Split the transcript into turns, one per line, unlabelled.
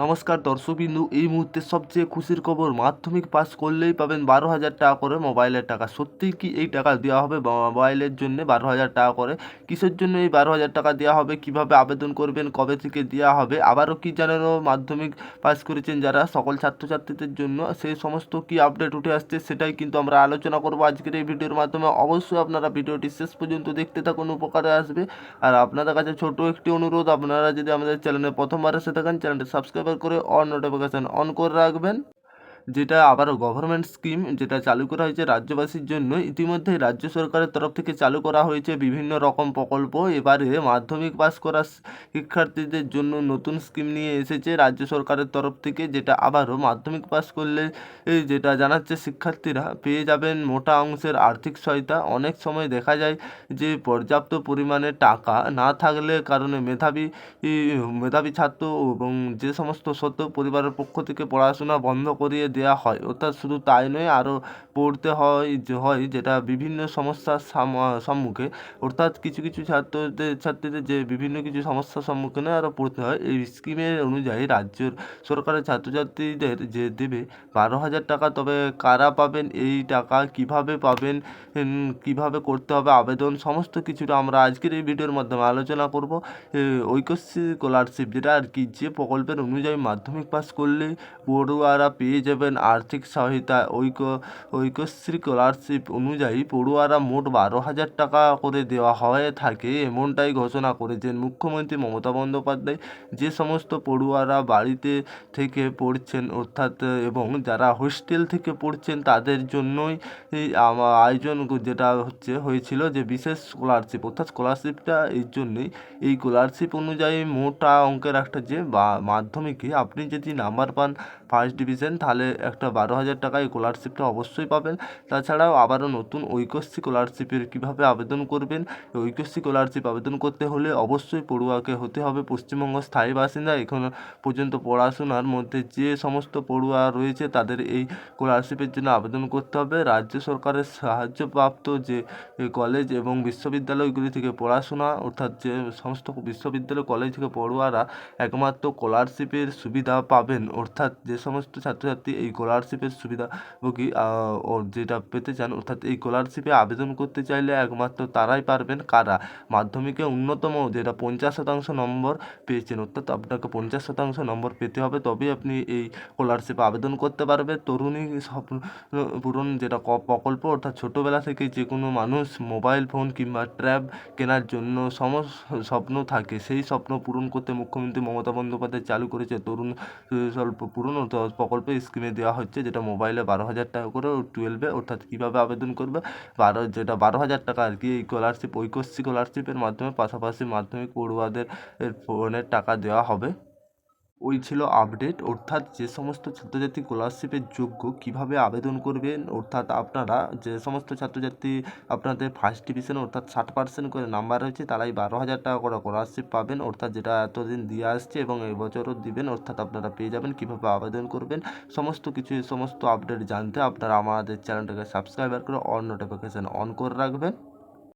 নমস্কার দর্শকবিন্দু, এই মুহূর্তে সবচেয়ে খুশির খবর, মাধ্যমিক পাস করলেই পাবেন 12,000 টাকা করে মোবাইলের টাকা। সত্যিই কি এই টাকা দেওয়া হবে মোবাইলের জন্য 12,000 টাকা করে? কিসের জন্য এই 12,000 টাকা দেওয়া হবে, কিভাবে আবেদন করবেন, কবে থেকে দেওয়া হবে, আবারও কি জানেন মাধ্যমিক পাস করেছেন যারা সকল ছাত্রছাত্রীদের জন্য সেই সমস্ত কি আপডেট উঠে আসছে সেটাই কিন্তু আমরা আলোচনা করব আজকের এই ভিডিওর মাধ্যমে। অবশ্যই আপনারা ভিডিওটি শেষ পর্যন্ত দেখতে থাকুন, উপকারে আসবে। আর আপনাদের কাছে ছোট একটি অনুরোধ, আপনারা যদি আমাদের চ্যানেলে প্রথমবার এসে থাকেন চ্যানেলটি সাবস্ক্রাইব করে অল নোটিফিকেশান অন করে রাখবেন। যেটা আবারও গভর্নমেন্ট স্কিম যেটা চালু করা হয়েছে রাজ্যবাসীর জন্য। ইতিমধ্যে রাজ্য সরকারের তরফ থেকে চালু করা হয়েছে বিভিন্ন রকম প্রকল্প। এবারে মাধ্যমিক পাস করা শিক্ষার্থীদের জন্য নতুন স্কিম নিয়ে এসেছে রাজ্য সরকারের তরফ থেকে, যেটা আবারও মাধ্যমিক পাস করলে যেটা জানাচ্ছে শিক্ষার্থীরা পেয়ে যাবেন মোটা অংশের আর্থিক সহায়তা। অনেক সময় দেখা যায় যে পর্যাপ্ত পরিমাণে টাকা না থাকলে কারণে মেধাবী ছাত্র এবং যে সমস্ত সত্ত্বেও পরিবারের পক্ষ থেকে পড়াশোনা বন্ধ করিয়ে দেওয়া হয়। অর্থাৎ শুধু তাই নয়, আরও পড়তে হয় যেটা বিভিন্ন সমস্যার সম্মুখে, অর্থাৎ কিছু কিছু ছাত্রীদের যে বিভিন্ন কিছু সমস্যার সম্মুখীনে আরও পড়তে হয়। এই স্কিমের অনুযায়ী রাজ্যের সরকারের ছাত্রছাত্রীদের যে দেবে 12,000 টাকা। তবে কারা পাবেন এই টাকা, কিভাবে পাবেন, কিভাবে করতে হবে আবেদন, সমস্ত কিছুটা আমরা আজকের এই ভিডিওর মাধ্যমে আলোচনা করব। ঐক্যশ্রী স্কলারশিপ যেটা আর কি, যে প্রকল্পের অনুযায়ী মাধ্যমিক পাস করলে পড়ুয়ারা পেয়ে যাবেন আর্থিক সহায়তা। ঐক্যশ্রী স্কলারশিপ অনুযায়ী পড়ুয়ারা মোট 12,000 টাকা করে দেওয়া হয়ে থাকে, এমনটাই ঘোষণা করেছেন মুখ্যমন্ত্রী মমতা বন্দ্যোপাধ্যায়। যে সমস্ত পড়ুয়ারা বাড়িতে থেকে পড়ছেন অর্থাৎ এবং যারা হোস্টেল থেকে পড়ছেন তাদের জন্যই আয়োজন যেটা হয়েছিল যে বিশেষ স্কলারশিপ, অর্থাৎ স্কলারশিপটা এই জন্যই, এই স্কলারশিপ অনুযায়ী মোটা অঙ্কের একটা যে মাধ্যমিকে আপনি যদি নাম্বার পান ফার্স্ট ডিভিশন, তাহলে একটা 12,000 টাকা এই স্কলারশিপটা অবশ্যই পাবেন। তাছাড়াও আবারও নতুন ঐক্যশ্রী স্কলারশিপের কীভাবে আবেদন করবেন, ঐক্যশ্রী স্কলারশিপ আবেদন করতে হলে অবশ্যই পড়ুয়াকে হতে হবে পশ্চিমবঙ্গ স্থায়ী বাসিন্দা। এখন পর্যন্ত পড়াশোনার মধ্যে যে সমস্ত পড়ুয়া রয়েছে তাদের এই স্কলারশিপের জন্য আবেদন করতে হবে। রাজ্য সরকারের সাহায্যপ্রাপ্ত যে কলেজ এবং বিশ্ববিদ্যালয়গুলি থেকে পড়াশোনা, অর্থাৎ যে সমস্ত বিশ্ববিদ্যালয় কলেজ থেকে পড়ুয়ারা একমাত্র স্কলারশিপের সুবিধা পাবেন। অর্থাৎ যে সমস্ত ছাত্রছাত্রী এই স্কলারশিপের সুবিধাভোগী যেটা পেতে চান, অর্থাৎ এই স্কলারশিপে আবেদন করতে চাইলে একমাত্র তারাই পারবেন কারা মাধ্যমিকে ন্যূনতম যেটা 50% নম্বর পেয়েছেন। অর্থাৎ আপনাকে 50% নম্বর পেতে হবে, তবেই আপনি এই স্কলারশিপে আবেদন করতে পারবে। তরুণী স্বপ্ন পূরণ যেটা প্রকল্প, অর্থাৎ ছোটোবেলা থেকে যে কোনো মানুষ মোবাইল ফোন কিংবা ট্যাব কেনার জন্য স্বপ্ন থাকে, সেই স্বপ্ন পূরণ করতে মুখ্যমন্ত্রী মমতা বন্দ্যোপাধ্যায় চালু করেছে তরুণ স্বল্প পূরণ প্রকল্পে স্কিমে দেওয়া হচ্ছে, যেটা মোবাইলে 12,000 টাকা করে 12-এ। অর্থাৎ কীভাবে আবেদন করবে, 12,000 টাকা আর কি এই স্কলারশিপ ঐক্যশ্রী স্কলারশিপের মাধ্যমে, পাশাপাশি মাধ্যমিক পড়ুয়াদের ফোনের টাকা দেওয়া হবে। ওই ছিল আপডেট, অর্থাৎ যে সমস্ত ছাত্রছাত্রী স্কলারশিপের যোগ্য কীভাবে আবেদন করবেন। অর্থাৎ আপনারা যে সমস্ত ছাত্রছাত্রী আপনাদের ফার্স্ট ডিভিশনে অর্থাৎ 60% করে নাম্বার রয়েছে তারাই 12,000 টাকা করে স্কলারশিপ পাবেন, অর্থাৎ যেটা এতদিন দিয়ে আসছে এবং এবছরও দিবেন। অর্থাৎ আপনারা পেয়ে যাবেন, কীভাবে আবেদন করবেন সমস্ত কিছু, সমস্ত আপডেট জানতে আপনারা আমাদের চ্যানেলটাকে সাবস্ক্রাইব করে অল নোটিফিকেশান অন করে রাখবেন।